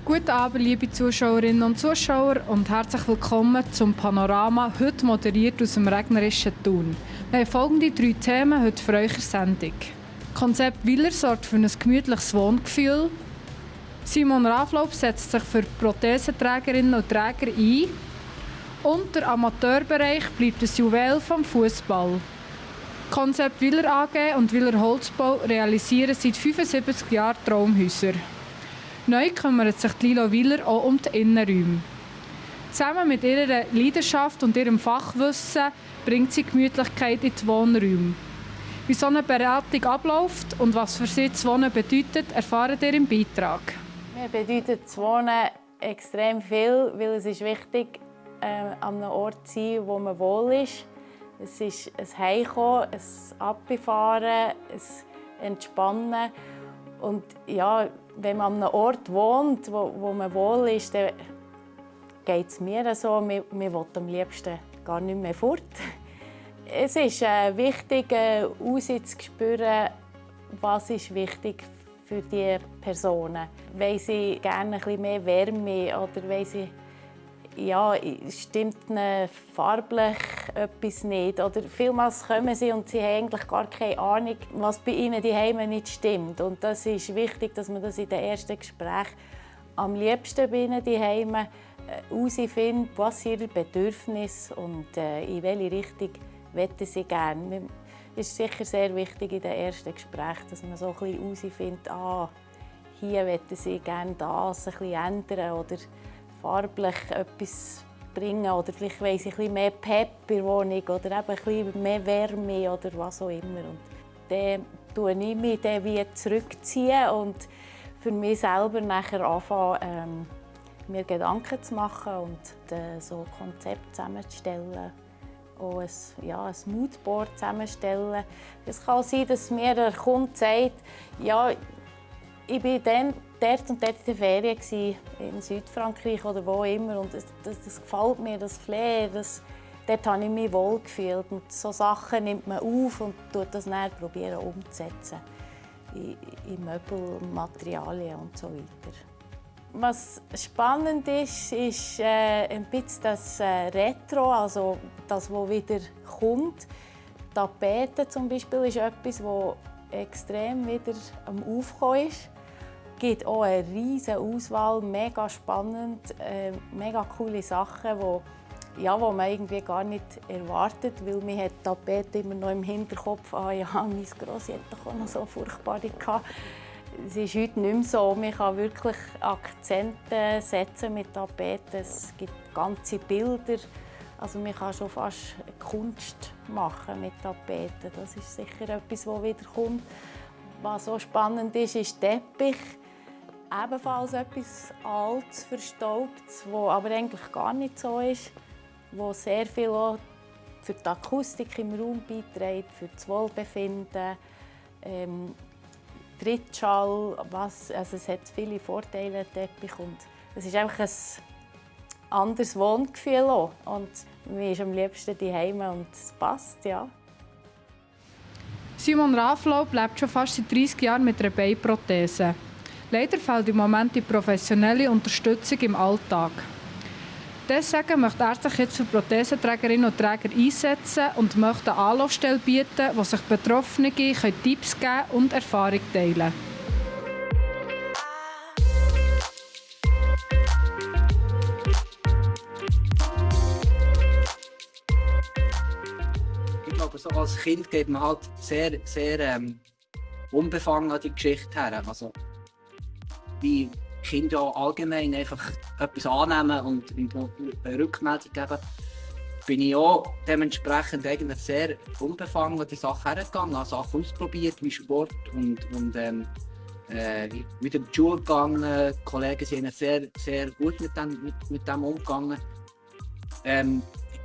Guten Abend, liebe Zuschauerinnen und Zuschauer, und herzlich willkommen zum Panorama, heute moderiert aus dem regnerischen Thun. Wir haben folgende 3 Themen heute für eure Sendung. Konzept Willer sorgt für ein gemütliches Wohngefühl. Simon Raflaub setzt sich für Prothesenträgerinnen und Träger ein. Und der Amateurbereich bleibt das Juwel vom Fußball. Konzept Willer AG und Willer Holzbau realisieren seit 75 Jahren Traumhäuser. Neu kümmert sich Lilo Willer auch um die Innenräume. Zusammen mit ihrer Leidenschaft und ihrem Fachwissen bringt sie Gemütlichkeit in die Wohnräume. Wie so eine Beratung abläuft und was für sie das Wohnen bedeutet, erfahrt ihr im Beitrag. Mir bedeutet das Wohnen extrem viel, weil es ist wichtig, an einem Ort zu sein, wo man wohl ist. Es ist ein Heimkommen, ein Abfahren, ein Entspannen. Und ja, wenn man an einem Ort wohnt, wo man wohl ist, dann geht es mir so, man will am liebsten gar nicht mehr fort. Es ist wichtig, herauszuspüren, was ist wichtig für diese Personen. Wollen sie gerne ein bisschen mehr Wärme oder wollen sie, ja, stimmt ihnen farblich etwas nicht? Oder vielmals kommen sie und sie haben eigentlich gar keine Ahnung, was bei ihnen daheim nicht stimmt. Und das ist wichtig, dass man das in den ersten Gesprächen am liebsten bei ihnen daheim herausfindet, was ihre Bedürfnisse und in welche Richtung möchten sie gerne. Es ist sicher sehr wichtig in den ersten Gesprächen, dass man so ein bisschen herausfindet, hier möchten sie gerne das ein bisschen ändern oder farblich etwas bringen oder vielleicht wollen sie ein bisschen mehr Pep in der Wohnung oder eben ein bisschen mehr Wärme oder was auch immer. Und dann tue ich mich dann wie zurückziehen und für mich selber nachher anfangen, mir Gedanken zu machen und so ein Konzept zusammenzustellen. Auch ein Moodboard zusammenstellen. Es kann sein, dass mir der Kunde sagt, ja, ich war dann dort und dort in der Ferien in Südfrankreich oder wo immer und das gefällt mir, das Flair, dort habe ich mich wohl gefühlt. Und so Sachen nimmt man auf und probiert das dann umzusetzen in Möbel, Materialien und so weiter. Was spannend ist ein bisschen das Retro, also das, was wieder kommt. Tapeten zum Beispiel ist etwas, das extrem wieder am Aufkommen ist. Es gibt auch eine riesige Auswahl, mega spannend, mega coole Sachen, wo man irgendwie gar nicht erwartet, weil man hat Tapeten immer noch im Hinterkopf, ja, mein Grossi hat doch auch noch so furchtbare gehabt. Es ist heute nicht mehr so. Man kann wirklich Akzente setzen mit Tapeten. Es gibt ganze Bilder. Also man kann schon fast Kunst machen mit Tapeten. Das ist sicher etwas, das wiederkommt. Was so spannend ist, ist Teppich. Ebenfalls etwas Altes, Verstaubtes, das aber eigentlich gar nicht so ist. Wo sehr viel auch für die Akustik im Raum beiträgt, für das Wohlbefinden. Trittschall, also es hat viele Vorteile, Teppich, und es ist einfach ein anderes Wohngefühl auch. Und man ist am liebsten daheim und es passt, ja. Simon Raflaub lebt schon fast seit 30 Jahren mit einer Beinprothese. Leider fehlt im Moment die professionelle Unterstützung im Alltag. Deswegen möchte er sich jetzt für Prothesenträgerinnen und Träger einsetzen und möchte eine Anlaufstelle bieten, wo sich Betroffene Tipps geben und Erfahrung teilen. Ich glaube, so als Kind geht man halt sehr, sehr unbefangen an die Geschichte her. Also, die Kinder allgemein einfach etwas annehmen und eine Rückmeldung geben, bin ich auch dementsprechend eigentlich sehr unbefangen an die Sachen hergegangen, habe Sachen ausprobiert wie Sport und wieder in die Schule gegangen. Die Kollegen sind sehr, sehr gut mit dem umgegangen.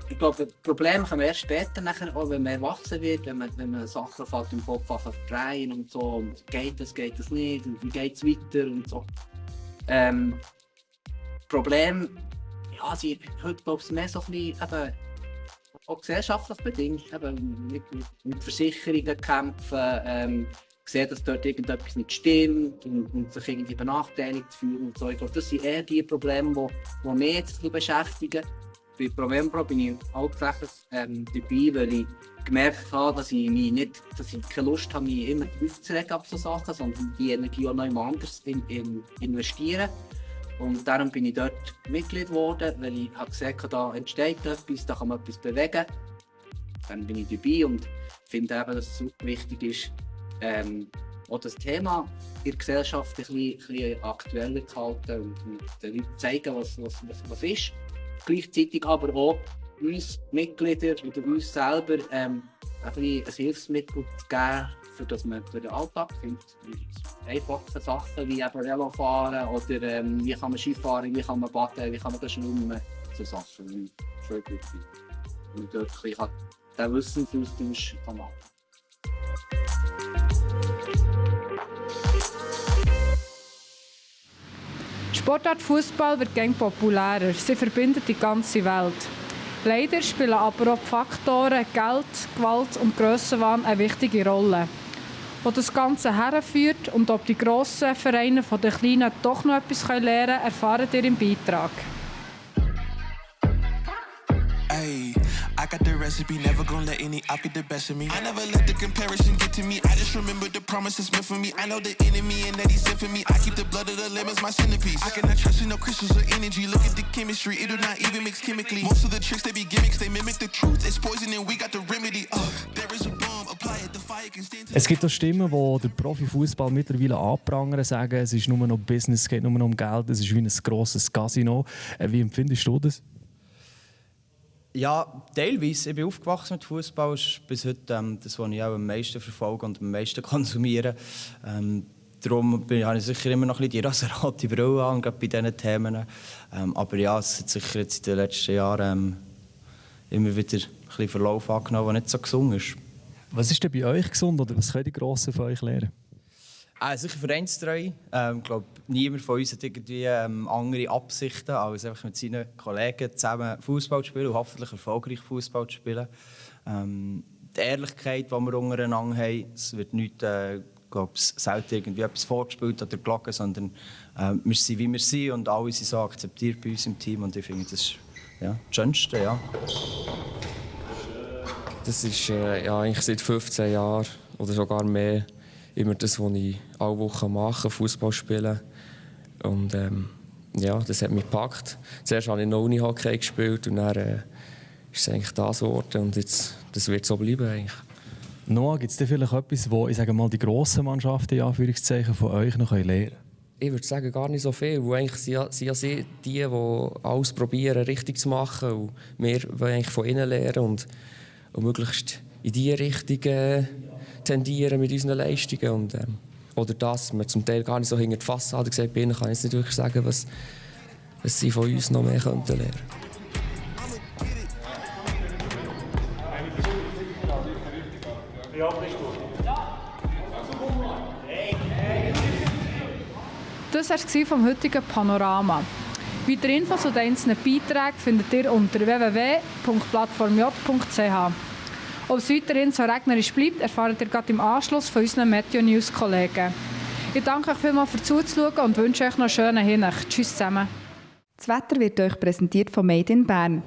Ich glaube, Probleme kommen erst später, nachher, auch wenn man erwachsen wird, wenn man Sachen fällt im Kopf verdrehen und so, und geht das nicht und wie geht es weiter und so. Probleme, ja, sind heute, glaube ich, mehr so ein bisschen auch gesellschaftlich bedingt, eben mit Versicherungen kämpfen, sehen, dass dort irgendetwas nicht stimmt und sich irgendwie benachteiligt fühlen und so. Ich glaube, das sind eher die Probleme, die mich jetzt ein bisschen beschäftigen. Bei ProMembro bin ich hauptsächlich dabei, weil ich gemerkt habe, dass ich keine Lust habe, mich immer aufzuregen ab so Sachen, sondern die Energie auch noch jemand anders investieren. Und darum bin ich dort Mitglied geworden, weil ich habe gesehen, da entsteht etwas, da kann man etwas bewegen. Dann bin ich dabei und finde eben, dass es super wichtig ist, auch das Thema in der Gesellschaft ein bisschen aktueller zu halten und den Leuten zeigen, was ist. Gleichzeitig aber auch uns Mitglieder oder uns selber ein Hilfsmittel zu geben, für das man für den Alltag findet. Einfache Sachen wie eben Velofahren oder wie kann man Skifahren, wie kann man baden, wie kann man schwimmen. So Sachen, die schön gut sind. Und dort kann den Wissensaustausch machen. Die Sportart Fußball wird immer populärer. Sie verbindet die ganze Welt. Leider spielen aber auch die Faktoren Geld, Gewalt und Grössenwahn eine wichtige Rolle. Wo das Ganze herführt und ob die grossen Vereine von den Kleinen doch noch etwas lernen können, erfahrt ihr im Beitrag. I got the recipe, never gonna let any out get the best of me. I never let the comparison get to me. I just remember the promises meant for me. I know the enemy and that he's sent for me. I keep the blood of the lemons, my centerpiece. I cannot trust in no crystals or energy. Look at the chemistry, it do not even mix chemically. Most of the tricks, they be gimmicks, they mimic the truth. It's poison and we got the remedy. There is a bomb, apply it, the fire can stand to... Es gibt auch Stimmen, die den Profifußball mittlerweile anprangern, sagen, es ist nur noch Business, es geht nur noch um Geld, es ist wie ein grosses Casino. Wie empfindest du das? Ja, teilweise. Ich bin aufgewachsen mit Fußball. Das ist bis heute das, was ich auch am meisten verfolge und am meisten konsumiere. Darum habe ich sicher immer noch ein bisschen die rosarote Brille an, gerade bei diesen Themen. Aber ja, es hat sicher jetzt in den letzten Jahren immer wieder ein bisschen Verlauf angenommen, der nicht so gesund ist. Was ist denn bei euch gesund oder was können die Grossen von euch lernen? Sicher vereinstreu. Ich glaube, niemand von uns hat irgendwie andere Absichten, als einfach mit seinen Kollegen zusammen Fußball zu spielen und hoffentlich erfolgreich Fußball zu spielen. Die Ehrlichkeit, die wir untereinander haben, es wird nicht, selten irgendwie etwas vorgespielt oder gelogen, sondern wir sind, wie wir sind und alle sind so akzeptiert bei uns im Team und ich finde, das ist das Schönste. Ja. Das ist eigentlich seit 15 Jahren oder sogar mehr immer das, was ich alle Wochen mache, Fußball spielen. Und das hat mich gepackt. Zuerst habe ich noch Unihockey gespielt und dann ist es eigentlich das geworden und jetzt, das wird so bleiben eigentlich. Noah, gibt es denn vielleicht etwas, wo ich sage mal, die grossen Mannschaften in Anführungszeichen von euch noch lernen können? Ich würde sagen, gar nicht so viel, weil eigentlich sind sie die alles probieren, richtig zu machen und wir wollen eigentlich von ihnen lernen und möglichst in diese Richtung tendieren mit unseren Leistungen. Und, oder dass wir zum Teil gar nicht so hinter die Fassade gesagt haben, bei ihnen kann ich jetzt nicht wirklich sagen, was sie von uns noch mehr lernen könnten. Das war es vom heutigen Panorama. Weitere Infos zu den einzelnen Beiträgen findet ihr unter www.plattformj.ch. Ob es weiterhin so regnerisch bleibt, erfahrt ihr gerade im Anschluss von unseren Meteo-News-Kollegen. Ich danke euch vielmals fürs Zuschauen und wünsche euch noch einen schönen Hinweis. Tschüss zusammen. Das Wetter wird euch präsentiert von Made in Bern.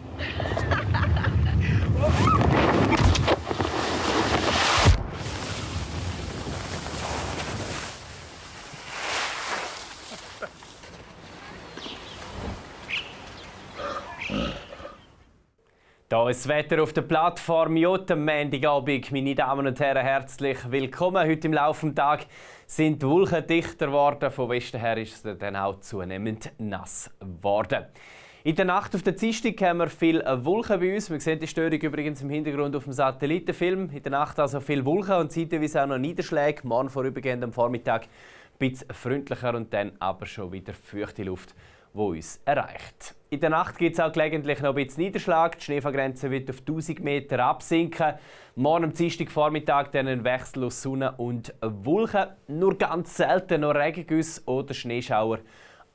Da ist das Wetter auf der Plattform J am Montagabend. Meine Damen und Herren, herzlich willkommen. Heute im Laufe des Tages sind die Wolken dichter geworden. Von Westen her ist es dann auch zunehmend nass geworden. In der Nacht auf den Dienstag haben wir viele Wolken bei uns. Wir sehen die Störung übrigens im Hintergrund auf dem Satellitenfilm. In der Nacht also viele Wolken und zeitweise auch noch Niederschläge. Morgen vorübergehend am Vormittag ein bisschen freundlicher und dann aber schon wieder feuchte Luft, die uns erreicht. In der Nacht gibt es auch gelegentlich noch ein bisschen Niederschlag. Die Schneefallgrenze wird auf 1000 Meter absinken. Morgen am Dienstagvormittag dann ein Wechsel aus Sonne und Wolken. Nur ganz selten noch Regengüsse oder Schneeschauer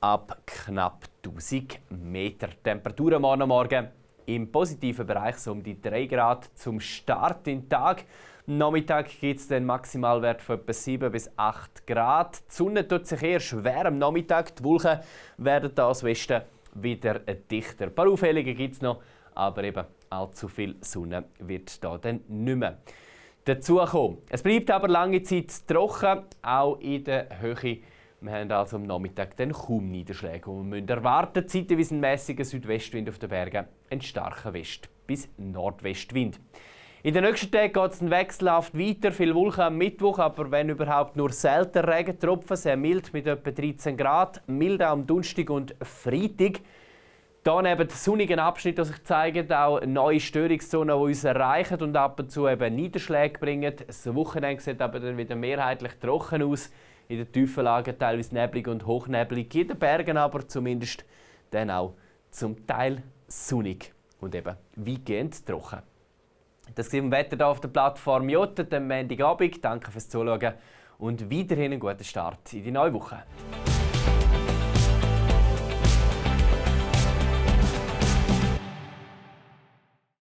ab knapp 1000 Meter. Temperaturen morgen im positiven Bereich so um die 3 Grad zum Start in den Tag. Am Nachmittag gibt es den Maximalwert von etwa 7 bis 8 Grad. Die Sonne tut sich eher schwer am Nachmittag. Die Wolken werden da aus Westen wieder dichter. Ein paar Aufhellungen gibt es noch, aber eben allzu viel Sonne wird da dann nicht mehr dazukommen. Es bleibt aber lange Zeit trocken, auch in der Höhe. Wir haben also am Nachmittag dann kaum Niederschläge, die wir erwarten. Zeitweise ein mäßiger Südwestwind auf den Bergen, ein starker West- bis Nordwestwind. In den nächsten Tagen geht es den Wechselhaft weiter. Viel Wolken am Mittwoch, aber wenn überhaupt nur selten Regentropfen. Sehr mild mit etwa 13 Grad. Mild auch am Donnerstag und Freitag. Hier neben den sonnigen Abschnitten, die sich zeigen, auch neue Störungszonen, die uns erreichen und ab und zu eben Niederschläge bringen. Das Wochenende sieht aber dann wieder mehrheitlich trocken aus. In den tiefen Lagen teilweise neblig und hochneblig. In den Bergen aber zumindest dann auch zum Teil sonnig und eben weitgehend trocken. Das sieht im Wetter hier auf der Plattform Jota am Montagabend. Danke fürs Zuschauen und weiterhin einen guten Start in die neue Woche.